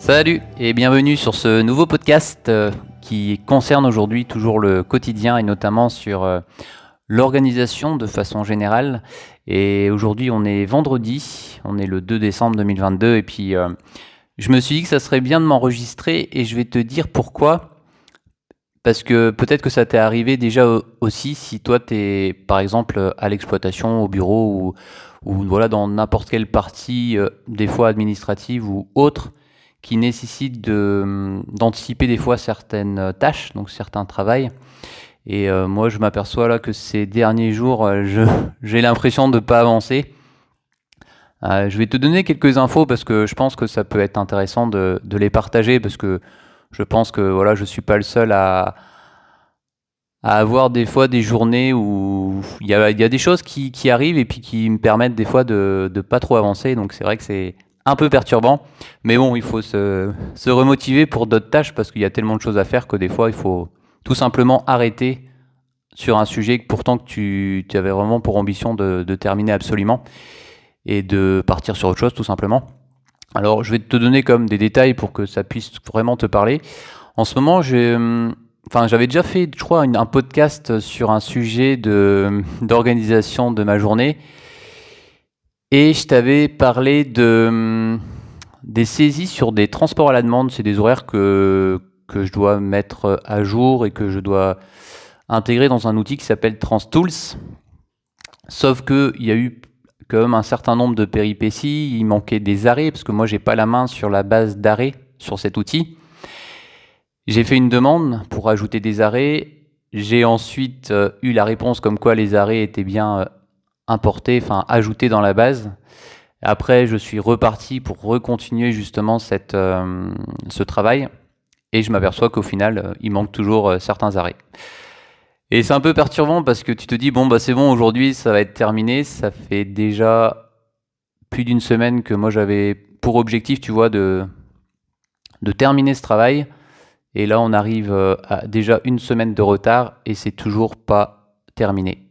Salut et bienvenue sur ce nouveau podcast qui concerne aujourd'hui toujours le quotidien et notamment sur l'organisation de façon générale. Et aujourd'hui on est vendredi, on est le 2 décembre 2022 et puis je me suis dit que ça serait bien de m'enregistrer et je vais te dire pourquoi. Parce que peut-être que ça t'est arrivé déjà aussi si toi t'es par exemple à l'exploitation, au bureau ou voilà dans n'importe quelle partie des fois administrative ou autre qui nécessite d'anticiper des fois certaines tâches, donc certains travails. Et moi je m'aperçois là que ces derniers jours j'ai l'impression de ne pas avancer. Je vais te donner quelques infos parce que je pense que ça peut être intéressant de les partager parce que je pense que voilà, je suis pas le seul à avoir des fois des journées où il y a des choses qui arrivent et puis qui me permettent des fois de pas trop avancer. Donc c'est vrai que c'est un peu perturbant. Mais bon, il faut se remotiver pour d'autres tâches parce qu'il y a tellement de choses à faire que des fois il faut tout simplement arrêter sur un sujet que pourtant que tu avais vraiment pour ambition de terminer absolument et de partir sur autre chose tout simplement. Alors je vais te donner comme des détails pour que ça puisse vraiment te parler. En ce moment, j'avais déjà fait, je crois, un podcast sur un sujet d'organisation de ma journée et je t'avais parlé des saisies sur des transports à la demande. C'est des horaires que je dois mettre à jour et que je dois intégrer dans un outil qui s'appelle TransTools. Sauf qu'il y a eu quand même un certain nombre de péripéties, il manquait des arrêts, parce que moi j'ai pas la main sur la base d'arrêts sur cet outil. J'ai fait une demande pour ajouter des arrêts, j'ai ensuite eu la réponse comme quoi les arrêts étaient bien importés, enfin ajoutés dans la base. Après je suis reparti pour recontinuer justement ce travail, et je m'aperçois qu'au final il manque toujours certains arrêts. Et c'est un peu perturbant parce que tu te dis, bon, bah c'est bon, aujourd'hui ça va être terminé. Ça fait déjà plus d'une semaine que moi j'avais pour objectif, tu vois, de terminer ce travail. Et là, on arrive à déjà une semaine de retard et c'est toujours pas terminé.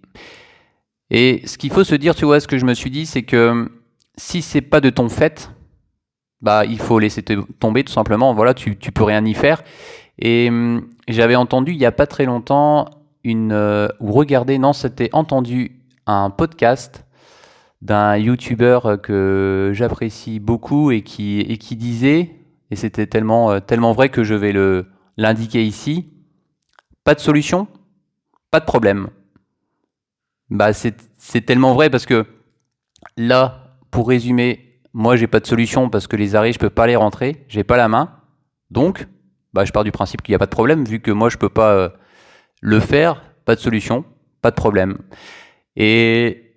Et ce qu'il faut se dire, tu vois, ce que je me suis dit, c'est que si c'est pas de ton fait, bah il faut laisser tomber tout simplement. Voilà, tu peux rien y faire. Et j'avais entendu il y a pas très longtemps c'était entendu un podcast d'un YouTuber que j'apprécie beaucoup et qui disait, et c'était tellement vrai que je vais l'indiquer ici, pas de solution, pas de problème. Bah c'est tellement vrai parce que là, pour résumer, moi j'ai pas de solution parce que les arrêts je peux pas les rentrer, j'ai pas la main, donc bah je pars du principe qu'il n'y a pas de problème vu que moi je peux pas le faire, pas de solution, pas de problème. Et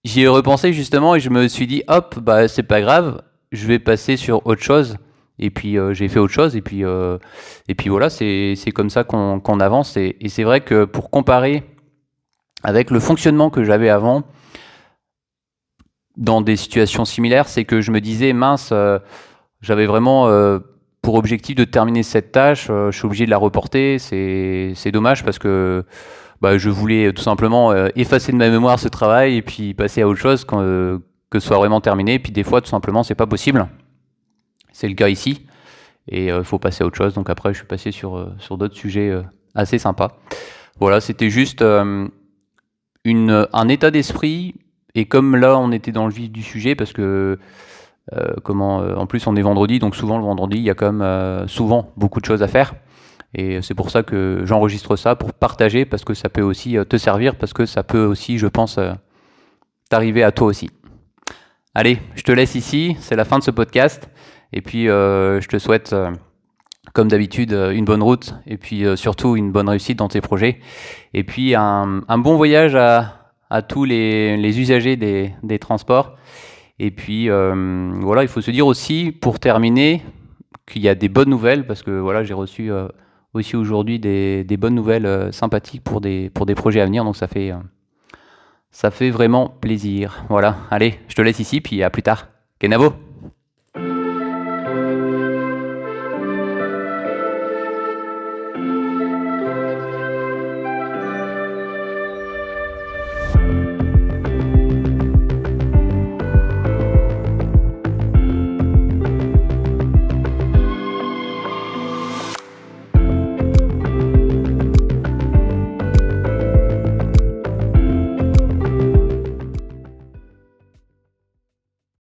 j'y ai repensé justement et je me suis dit, hop, bah c'est pas grave, je vais passer sur autre chose. Et puis j'ai fait autre chose et puis voilà, c'est comme ça qu'on avance. Et c'est vrai que pour comparer avec le fonctionnement que j'avais avant, dans des situations similaires, c'est que je me disais, mince, j'avais vraiment pour objectif de terminer cette tâche, je suis obligé de la reporter, c'est dommage parce que bah, je voulais tout simplement effacer de ma mémoire ce travail et puis passer à autre chose que ce soit vraiment terminé. Et puis des fois, tout simplement, c'est pas possible. C'est le cas ici. Et il faut passer à autre chose. Donc après, je suis passé sur d'autres sujets assez sympas. Voilà, c'était juste un état d'esprit. Et comme là, on était dans le vif du sujet, parce que en plus, on est vendredi, donc souvent le vendredi, il y a quand même souvent beaucoup de choses à faire. Et c'est pour ça que j'enregistre ça, pour partager, parce que ça peut aussi te servir, parce que ça peut aussi, je pense, t'arriver à toi aussi. Allez, je te laisse ici, c'est la fin de ce podcast. Et puis, je te souhaite, comme d'habitude, une bonne route, et puis surtout une bonne réussite dans tes projets. Et puis, un bon voyage à tous les usagers des transports. Et puis, voilà, il faut se dire aussi, pour terminer, qu'il y a des bonnes nouvelles, parce que voilà, j'ai reçu aussi aujourd'hui des bonnes nouvelles sympathiques pour des projets à venir, donc ça fait vraiment plaisir. Voilà, allez, je te laisse ici, puis à plus tard. Kenavo!